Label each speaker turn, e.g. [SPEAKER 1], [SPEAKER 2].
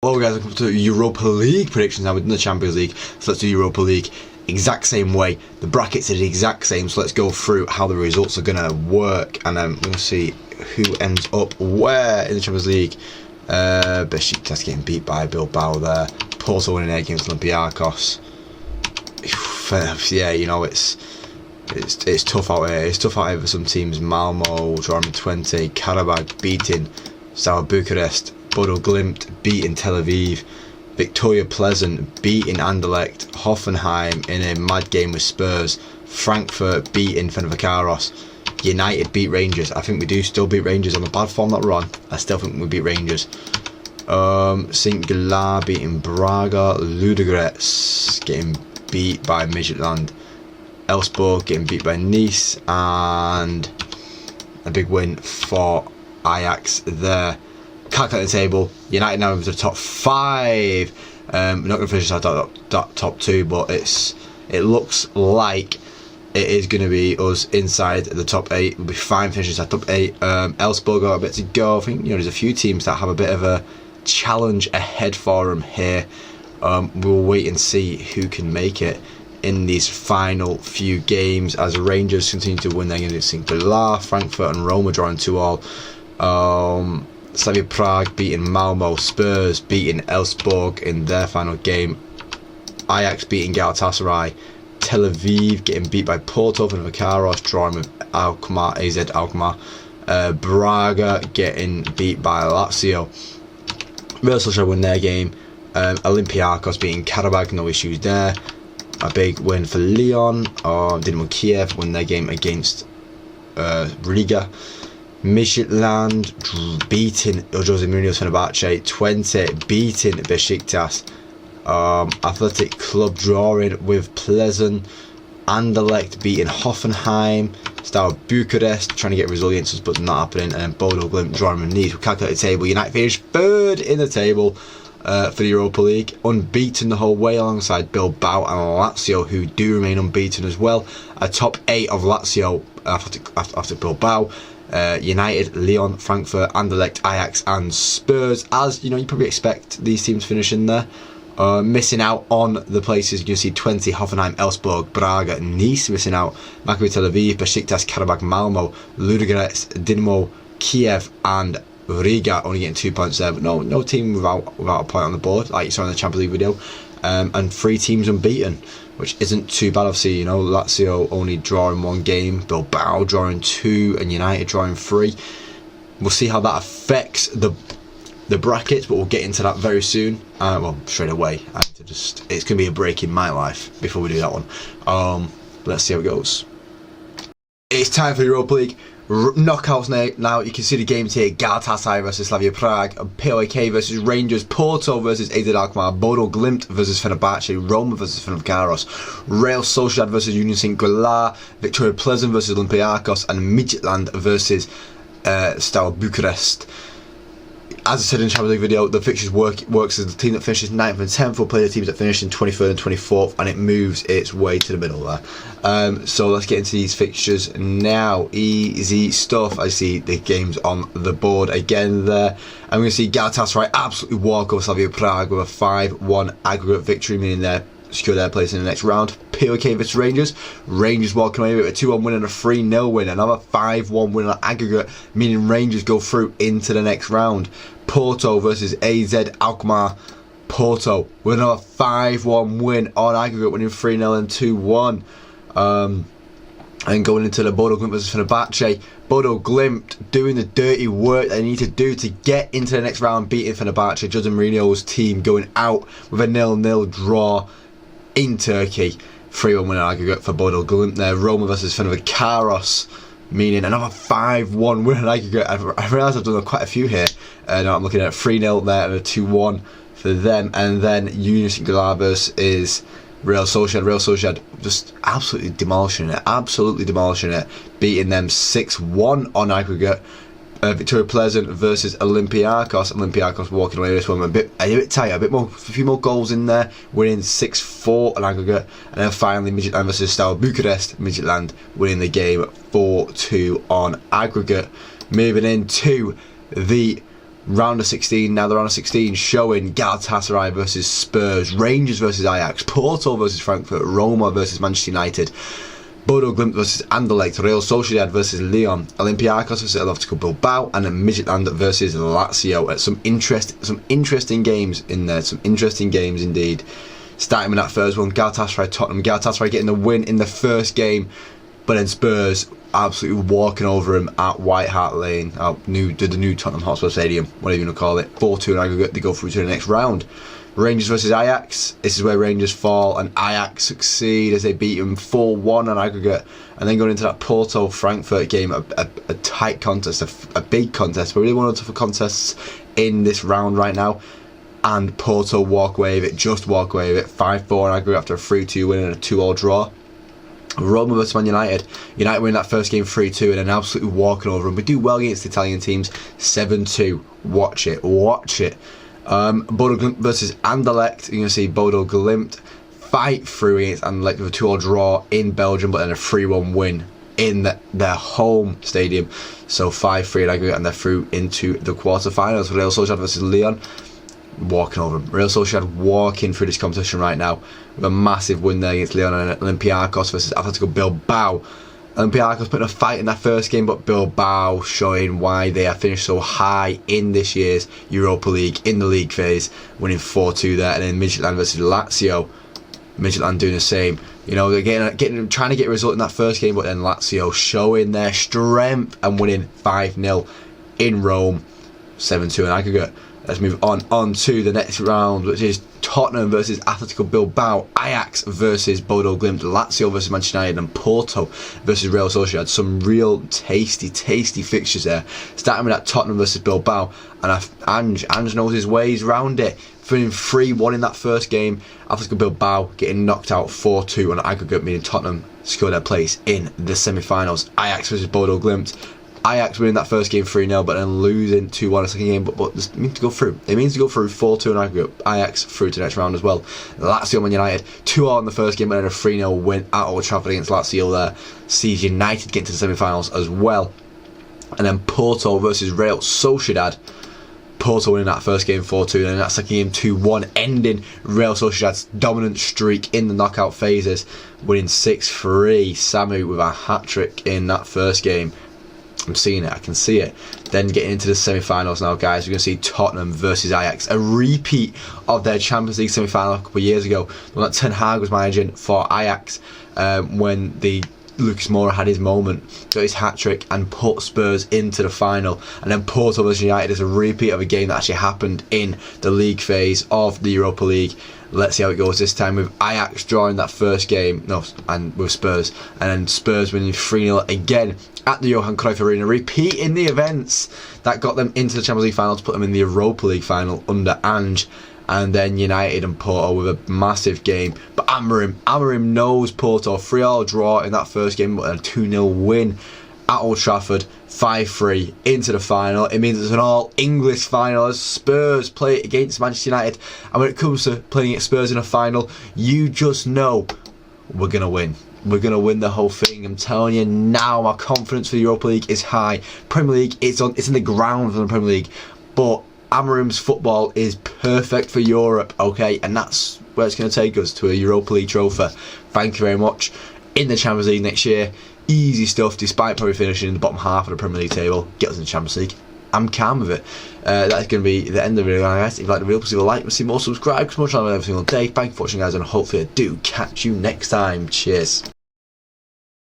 [SPEAKER 1] Hello guys, welcome to Europa League predictions. Now we've done the Champions League, so let's do Europa League exact same way. The brackets are the exact same, so let's go through how the results are going to work, and then we're going to see who ends up where in the Champions League. Besiktas getting beat by Bilbao there. Porto winning against Olympiacos. Yeah, you know, it's tough out here. It's tough out here for some teams. Malmo drawing 20, Karabakh beating Steaua Bucharest, Bodo Glimt beating Tel Aviv, Victoria Pleasant beating Anderlecht, Hoffenheim in a mad game with Spurs, Frankfurt beating Fenerbahce, United beat Rangers. I think we do still beat Rangers on the bad form that we're on. I still think we beat Rangers. St. Gala beating Braga, Ludogorets getting beat by Midtjylland, Elfsborg getting beat by Nice, and a big win for Ajax there. Calculating the table, United now into the top 5. We're not going to finish that top 2, but it looks like it is going to be us inside the top 8. We'll be fine finishing that top 8. Elfsborg got a bit to go. I think there's a few teams that have a bit of a challenge ahead for them here. We'll wait and see who can make it in these final few games as Rangers continue to win their games against St. Gala, Frankfurt and Roma drawing 2-2. Slavia Prague beating Malmo, Spurs beating Elfsborg in their final game, Ajax beating Galatasaray, Tel Aviv getting beat by Porto, Fenerbahce drawing with AZ Alkmaar, Braga getting beat by Lazio, Real Sociedad win their game, Olympiacos beating Karabakh, no issues there. A big win for Lyon. Dynamo Kiev win their game against Riga. Midtjylland beating Jose Mourinho's Fenerbahce 20, beating Besiktas. Athletic Club drawing with Pleasant. Anderlecht beating Hoffenheim. Steaua Bucharest trying to get resilience, but not happening. And then Bodo Glimt drawing with Nice. We calculate the table. United finished 3rd in the table for the Europa League, unbeaten the whole way alongside Bilbao and Lazio, who do remain unbeaten as well. A top 8 of Lazio after Bilbao. United, Lyon, Frankfurt, Anderlecht, Ajax and Spurs. As you know, you probably expect these teams finishing there. Missing out on the places you can see 20, Hoffenheim, Elfsborg, Braga, Nice missing out, Maccabi Tel Aviv, Besiktas, Karabakh, Malmo, Ludogorets, Dynamo Kiev and Riga only getting 2 points there, but no team without a point on the board, like you saw in the Champions League video. And 3 teams unbeaten, which isn't too bad. Obviously, you know, Lazio only drawing 1 game, Bilbao drawing 2, and United drawing 3. We'll see how that affects the brackets, but we'll get into that very soon. Well, straight away. It's going to be a break in my life before we do that one. Let's see how it goes. It's time for the Europa League knockouts now. You can see the games here: Galatasaray versus Slavia Prague, POK versus Rangers, Porto versus AZ Alkmaar, Bodo Glimt versus Fenerbahce, Roma versus Fenerbahce, Real Sociedad versus Union St. Gala, Victoria Pleasant versus Olympiacos, and Midtjylland versus Steaua Bucharest. As I said in the Champions League video, the fixtures works as the team that finishes 9th and 10th will play the teams that finish in 23rd and 24th, and it moves its way to the middle there. So let's get into these fixtures now. Easy stuff. I see the games on the board again there. I'm going to see Galatasaray absolutely walk over Slavia Prague with a 5-1 aggregate victory, meaning they're secure their place in the next round. POK versus Rangers walking away with a 2-1 win and a 3-0 win. Another 5-1 win on aggregate, meaning Rangers go through into the next round. Porto versus AZ Alkmaar. Porto with another 5-1 win on aggregate, winning 3-0 and 2-1. And going into the Bodo Glimt versus Fenerbahce. Bodo Glimt doing the dirty work they need to do to get into the next round, beating Fenerbahce. Jose Mourinho's team going out with a 0-0 draw in Turkey. 3-1 win on aggregate for Bodo Glimt there. Roma versus Fenerbahce, meaning another 5-1 win on aggregate. I realise I've done quite a few here. Now I'm looking at a 3-0 there and a 2-1 for them. And then Union St. Gala versus Real Sociedad. Real Sociedad just absolutely demolishing it, beating them 6-1 on aggregate. Victoria Pleasant versus Olympiacos walking away with this one a bit tight, a few more goals in there, winning 6-4 on aggregate. And then finally Midtjylland versus Steaua Bucharest, Midtjylland winning the game 4-2 on aggregate. Moving into the Round of 16, now the round of 16 showing Galatasaray versus Spurs, Rangers versus Ajax, Porto versus Frankfurt, Roma versus Manchester United, Bodo Glimt versus Anderlecht, Real Sociedad versus Lyon, Olympiacos versus Atletico Bilbao, and then Midtjylland versus Lazio. Some interesting games in there, some interesting games indeed. Starting with that first one, Galatasaray Tottenham. Galatasaray getting the win in the first game, but then Spurs absolutely walking over him at White Hart Lane, the new Tottenham Hotspur Stadium, whatever you want to call it. 4-2 in aggregate, they go through to the next round. Rangers versus Ajax. This is where Rangers fall and Ajax succeed as they beat them 4-1 on aggregate. And then going into that Porto Frankfurt game, a tight contest, a big contest, but really one of the tougher contests in this round right now. And Porto walk away with it, 5-4 on aggregate after a 3-2 win and a 2-2 draw. Roma versus Man United. United win that first game 3-2 and then absolutely walking over them. We do well against Italian teams, 7-2. Watch it. Bodo Glimt versus Anderlecht. You're going to see Bodo Glimt fight through against Anderlecht with a 2-2 draw in Belgium, but then a 3-1 win in their home stadium. So 5-3 in aggregate, and they're through into the quarterfinals. Real Sociedad versus Lyon. Walking over them. Real Sociedad walking through this competition right now with a massive win there against Lyon, and Olympiacos versus Atletico Bilbao. Olympiacos putting a fight in that first game, but Bilbao showing why they have finished so high in this year's Europa League in the league phase, winning 4-2 there. And then Midtjylland versus Lazio. Midtjylland doing the same. You know, they're trying to get a result in that first game, but then Lazio showing their strength and winning 5-0 in Rome, 7-2 in aggregate. Let's move on to the next round, which is Tottenham versus Atletico Bilbao, Ajax versus Bodo Glimt, Lazio versus Manchester United, and Porto versus Real Sociedad. Some real tasty fixtures there. Starting with that Tottenham versus Bilbao, and Ange knows his ways round it. Winning 3-1 in that first game. Atletico Bilbao getting knocked out 4-2 on aggregate, meaning Tottenham secure their place in the semi-finals. Ajax versus Bodo Glimt. Ajax winning that first game 3-0, but then losing 2-1 in the second game. But it means to go through. It means to go through 4-2 in aggregate. Ajax through to the next round as well. Lazio Man United 2-0 in the first game, but then a 3-0 win at Old Trafford against Lazio there. Sees United get to the semi-finals as well. And then Porto versus Real Sociedad. Porto winning that first game 4-2, and then that second game 2-1, ending Real Sociedad's dominant streak in the knockout phases, winning 6-3. Samu with a hat-trick in that first game. I'm seeing it, I can see it. Then getting into the semi-finals now, guys, we're going to see Tottenham versus Ajax, a repeat of their Champions League semi-final a couple of years ago, the one that Ten Hag was managing for Ajax, when Lucas Moura had his moment, got his hat-trick and put Spurs into the final. And then Porto versus United is a repeat of a game that actually happened in the league phase of the Europa League. Let's see how it goes this time, with Ajax drawing that first game, and with Spurs, and then Spurs winning 3-0 again at the Johan Cruyff Arena, repeating the events that got them into the Champions League final to put them in the Europa League final under Ange. And then United and Porto with a massive game. But Amorim knows Porto. 3-3 draw in that first game, but a 2-0 win at Old Trafford. 5-3 into the final. It means it's an all-English final as Spurs play against Manchester United. And when it comes to playing against Spurs in a final, you just know we're going to win. We're going to win the whole thing. I'm telling you now, my confidence for the Europa League is high. Premier League, it's in the ground for the Premier League. But Amorim's football is perfect for Europe, okay? And that's where it's going to take us, to a Europa League trophy. Thank you very much. In the Champions League next year, easy stuff, despite probably finishing in the bottom half of the Premier League table. Get us in the Champions League. I'm calm with it. That's going to be the end of the video, guys. If you like the video, please leave a like, we'll see more, subscribe, because more channel every single day. Thank you for watching, guys, and hopefully I do catch you next time. Cheers.